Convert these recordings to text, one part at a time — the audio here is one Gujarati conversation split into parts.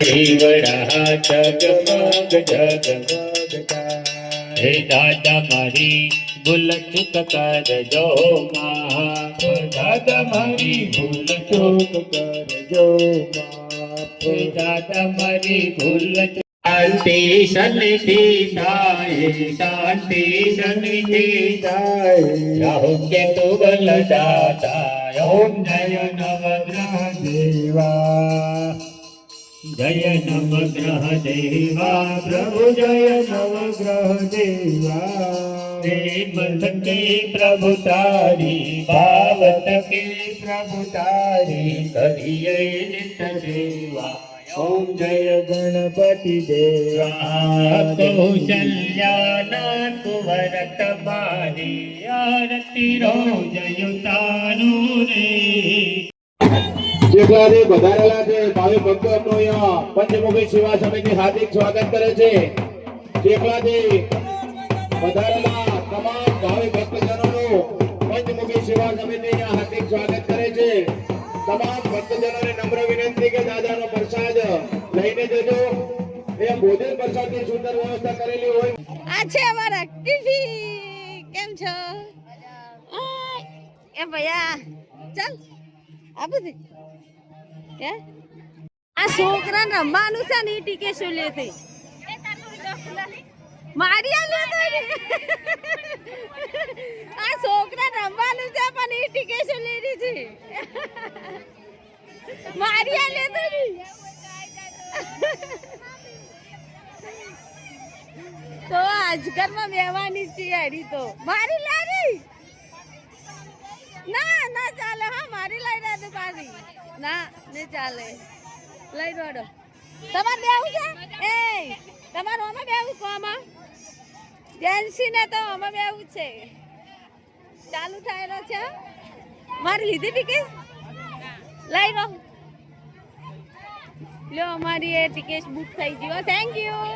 દીવડા જગમગ જગમગતા હે દાદા મારી ભૂલ ચૂક કરજો માફ દાદા મારી ભૂલ ચૂક કરજો માફ દાદા મારી ભૂલ શાંતિ સન્નિધિ થાય શાંતિ સન્નિધિ થાય રાહુ કેતુ બલ દાતા ઓમ જય નવગ્રહ દેવા જય નવગ્રહ દેવા પ્રભુ જય નવગ્રહ દેવા પ્રેમ થકે પ્રભુ તારી ભાવત કે પ્રભુ તારી કરીએ નિત સેવા ઓમ જય ગણપતિ દેવા કૌશલ્યાના કુંવર તમારી આરતી રોજ યુતાનું રે જેટલાથી વધારેલા છે ભાવિ ભક્તો એમનું અહીંયા પંચમુખી સેવા સમિતિ હાર્દિક સ્વાગત કરે છે. જેટલાથી વધારેલા તમામ ભાવિ ભક્તજનોનું પંચમુખી સેવા સમિતિ અહીંયા હાર્દિક સ્વાગત કરે છે. તમામ ભક્તજનોને નમ્ર વિનંતી કે દાદાનો પ્રસાદ લઈને જજો. એ ભોજન પ્રસાદની સુંદર વ્યવસ્થા કરેલી હોય. આ છે અમારા ટીવી. કેમ છો એ ભૈયા? ચાલ આ બધી આ છોકરા રમવાનું છે ને ટીકે શું લેતી મારી આ છોકરા રમવાનું છે પણ એ ટીકે શું લેતી છે મારી લેતો તો આજકાલમાં મેવાની છે હરી તો મારી લારી ના ના ચાલે. હા મારી લઈ રહ્યા તું પાછી ના નહીં ચાલે. લઈ દોડો. તમારે બેવું છે એ તમારું અમે બેવું કહો આમાં જેન્સી ને તો અમે બેવું છે ચાલુ થયેલો છે. મારી લીધી ટિકિટ લઈ લો લો અમારી એ ટિકિટ બુક થઈ ગઈ. Thank you.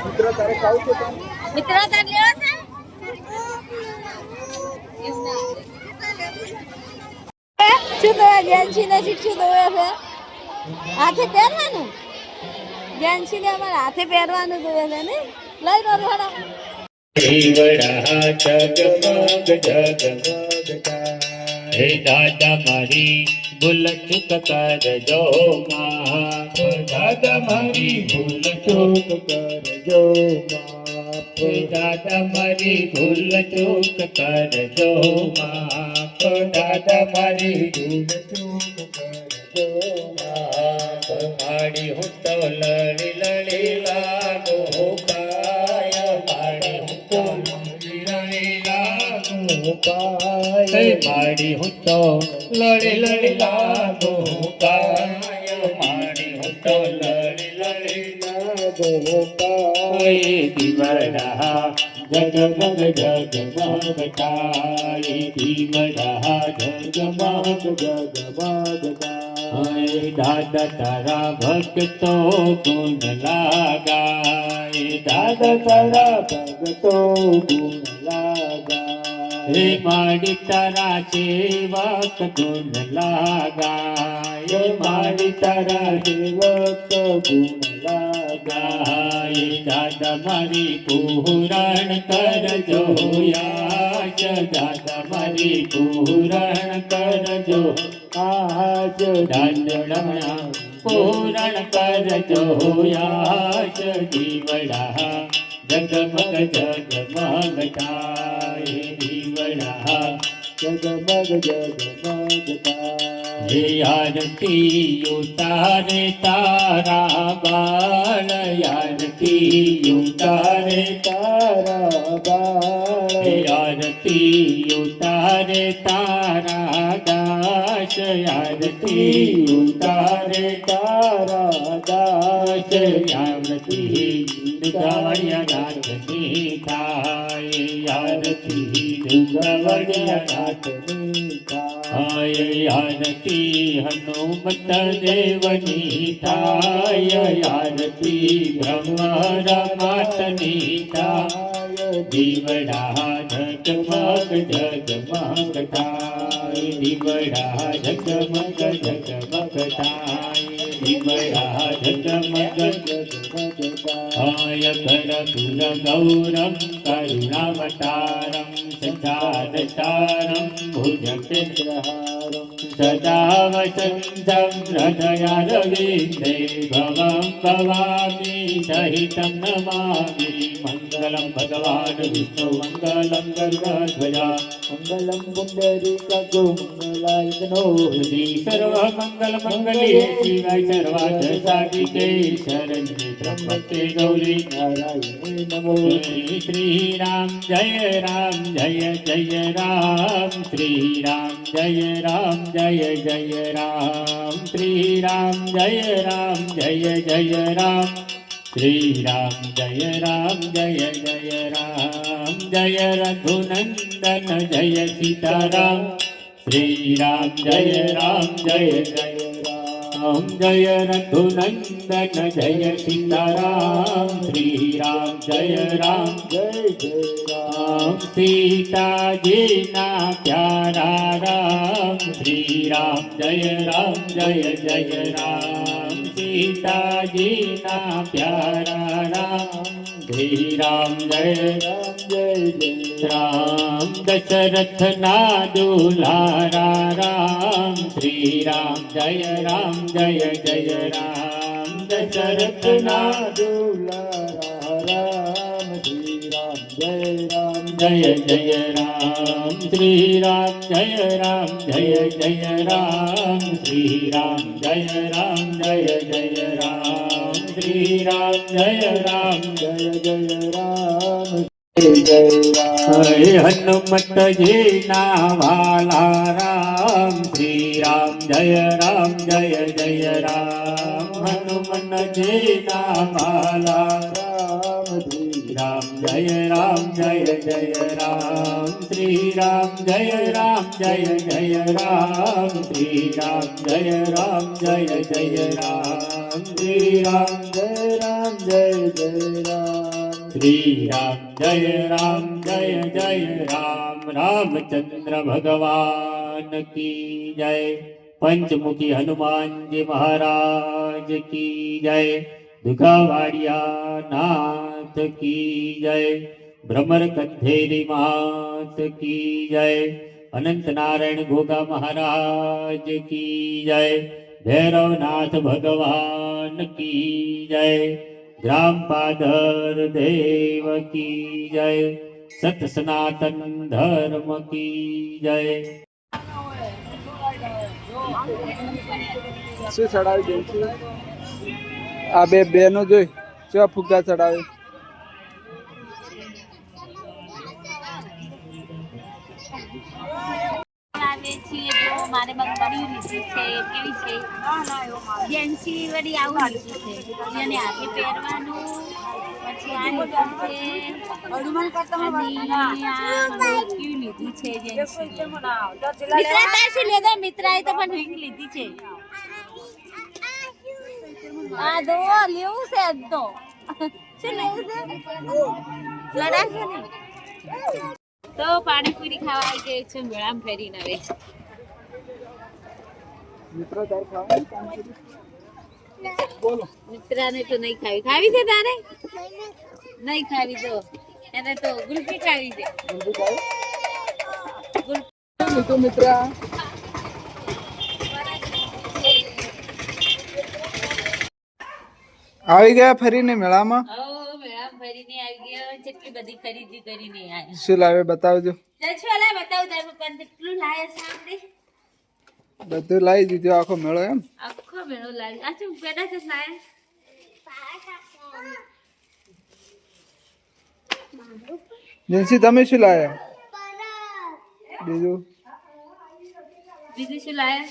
મિત્રો તારે ખાવું છે? મિત્રો તાર લેવા છે શું દવા જેન્સી ને શીખશું દવા છે હાથે પહેરવાનું. જેન્સી ને અમારે હાથે પહેરવાનું દવા છે ને લઈ લો થોડા. દીવડા જગમગ જગમગતા હે દાદા મારી ભૂલ ચૂક કરજો માફ દાદા મારી ભૂલ ચૂક કરજો માફ દાદા મારી ભૂલ ચૂક કરજો માફ દાદા મારી ભૂલ ચૂક કરજો માફ મારી હું તો લડી લડી લાગો કાય મારી હું તો લડી લડી લાગો કાય મારી હું તો લડી લડી લાગો કાય મારી હું તો લડી લડી લાગો કાય દીવડા જગમગ જગમગતા દીવડા જગમગ જગમગતા દાદા તારા ભક્તો ગુણ લાગાય દાદા તારા ભક્તો ગુણ લાગાય હે માડી તારા સેવક ગુણ લાગાય માડી તારા સેવક ગુણ લાગાય દાદા મારી પૂરણ કરજો યાશ દાદા મારી પૂરણ કરજો આજ દાંડણા પૂરણ કરજો યાશ દીવડા જગમગ જગમગતા દીવડા જગમગ જગમગતા હે આરતી ઉતારે તારા બાળ આરતી ઉતારે તારા બાળ હે આરતી ઉતારે તારા દાસ આરતી ઉતારે તારા દાસ આરતી ગવડિયા નાથની થાય આરતી ગવડિયા નાથની થાય આરતી હનુમત દેવની થાય આરતી બ્રહ્મ રમાતની થાય દીવડા જગમગ જગમગ થાય દીવડા ઝગમગ ઝગમગ થાય દીવડા ઝગમગ આય કરપુર ગૌરમ કરુણાવતારમ સંસારતારમ ભુજગેન્દ્રહારમ સદા વસંતમ હૃદયારવિંદે ભવં ભવામી સહિतं નમામિ મંગલમ ભગવાન વિષ્ણુ મંગલમ ગરુડધ્વજા મંગલમ પુંડરીકાક્ષો મંગલાયતનો શ્રી સર્વમંગલ મંગલે શિવાય સર્વાર્થ સાધિકે શરણ્યે ત્ર્યંબકે ગૌરી નારાયણે નમો શ્રી રામ જય રામ જય જય રામ શ્રી રામ જય રામ જય જય રામ શ્રી રામ જય રામ જય જય રામ શ્રી રામ જય રામ જય જય રામ જય રઘુનંદન જય સીતારામ શ્રી રામ જય રામ જય જય રામ જય રઘુનંદન જય સીતારામ શ્રી રામ જય રામ જય જય રામ સીતાજીના પ્યારા રામ શ્રી રામ જય જય રામ સીતાજીના પ્યારા રામ શ્રી રામ જય જય રામ દશરથના દુલારા રામ શ્રી રામ જય જય રામ દશરથના દુલારા રામ શ્રી રામ જય જય રામ શ્રી રામ જય જય રામ શ્રી રામ જય જય રામ શ્રી રામ જય જય રામ હરે હનુમતજી ના વાલા રામ શ્રી રામ જય જય રામ હનુમનજી ના વાલા રામ શ્રી રામ જય જય રામ શ્રી રામ જય જય રામ શ્રી રામ જય જય રામ શ્રી રામ જય જય રામ શ્રી રામ જય જય રામ રામચંદ્ર ભગવાન કી જય પંચમુખી હનુમાનજી મહારાજ કી જય દુઘાવાડિયા નાથ કી જય ભ્રમર કંધેરી માત કી જય અનંત નારાયણ ગોગા મહારાજ કી જય ભૈરવનાથ ભગવાન કી જય ગ્રામ પાદર દેવ કી જય સત સનાતન ધર્મ કી જય શું ચડાવી દઉં છું આ બે બેનો જોઈ શું ફુગ્ગા ચડાવે આવે છીએ જો મારે મગફળી લીધી છે કેવી છે જેન્સી વળી આવું લીધી છે એને આગે પહેરવાનું પછી આ લીધું છે અનુમાન કરતા કેવી લીધી છે જેન્સી મિત્રા તાસી લેદા મિત્રાએ તો પણ રિંગ લીધી છે આ દો લેવું છે તો શું લેવું છે લડાશે ને તો પાણીપુરી ખાવા આવી ગઈ છે મેળામાં ફેરીને આવે છે મિત્રો તાર ખાવા બોલો મિત્રાને તો નહીં ખાવી છે તારે નહીં ખાવી તો એને તો ગુલ્ફી ખાવી છે લીધું મિત્ર આવી ગયા ફરીને મેળામાં મેળામાં ફરીને આવી ગયા કેટલી બધી ખરીદી કરીને આવ્યા શું લાવે બતાવજો ચાલ બતાવું તાર પપ્પાને કેટલું લાવે છે આપણે બધું લાવી દીધું આખો મેળો એમ આખો મેળો લાવે આ શું પેડા છે લાવે જેન્સી તમે શું લાયા બીજું શું લાયા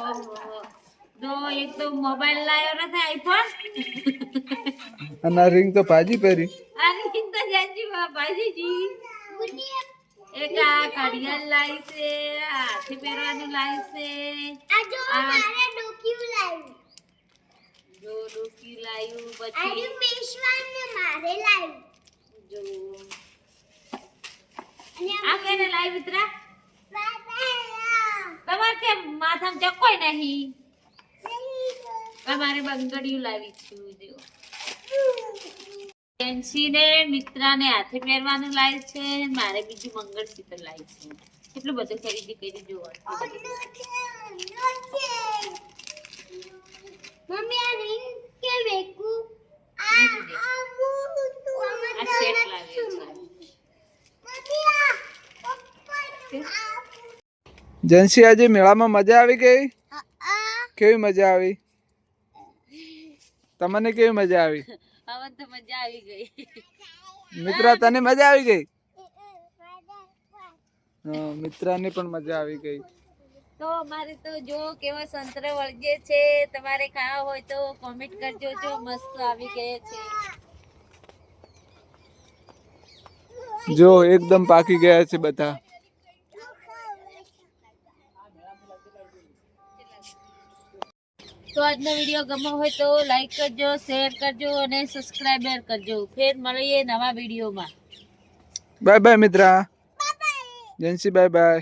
ઓહો તો એક તો મોબાઈલ લાયો ને આઈફોન અને આ રિંગ તો ભાજી પહેરી આ રિંગ તો જાજી ભાજી જી એક આ ઘડિયાળ લાવી છે હાથી પહેરવાનું લાવી છે આ જો મારે ડોક્યુ લાવ્યું જો ડોક્યુ લાવ્યું પછી આ પેશવાન ને મારે લાવ્યું જો અને આ કેને લાવી મિત્રા તમારે કેમ માથામાં ચકોય નહીં? તમારે બંગડીયું લાવી છું જો. જેન્સીને મિત્રાને હાથે પહેરવાનું લાવી છે, મારે બીજું મંગળસૂત્ર લાવી છે. કેટલું બધું ખરીદી કરી જો. મમ્મી આ રિંગ કે વેકુ આ સેટ લાવ્યો છે. મમ્મી આ પપ્પા જેન્સી આજે મેળામાં મજા આવી ગઈ? કેવી મજા આવી? તમને કેવી મજા આવી? હવે તો મજા આવી ગઈ. મિત્રા તને મજા આવી ગઈ? હા, મિત્રાને પણ મજા આવી ગઈ. તો અમારે તો જો કેવા સંતરા વળગે છે. તમારે ખાવા હોય તો કોમેન્ટ કરજો. જો મસ્ત આવી ગયા છે. જો એકદમ પાકી ગયા છે બધા. તો આજનો વિડીયો ગમો હોય તો લાઈક કરજો, શેર કરજો અને સબસ્ક્રાઈબર કરજો. ફેર મળીએ નવા વિડીયોમાં. Bye bye Mitra. Gen Z bye bye.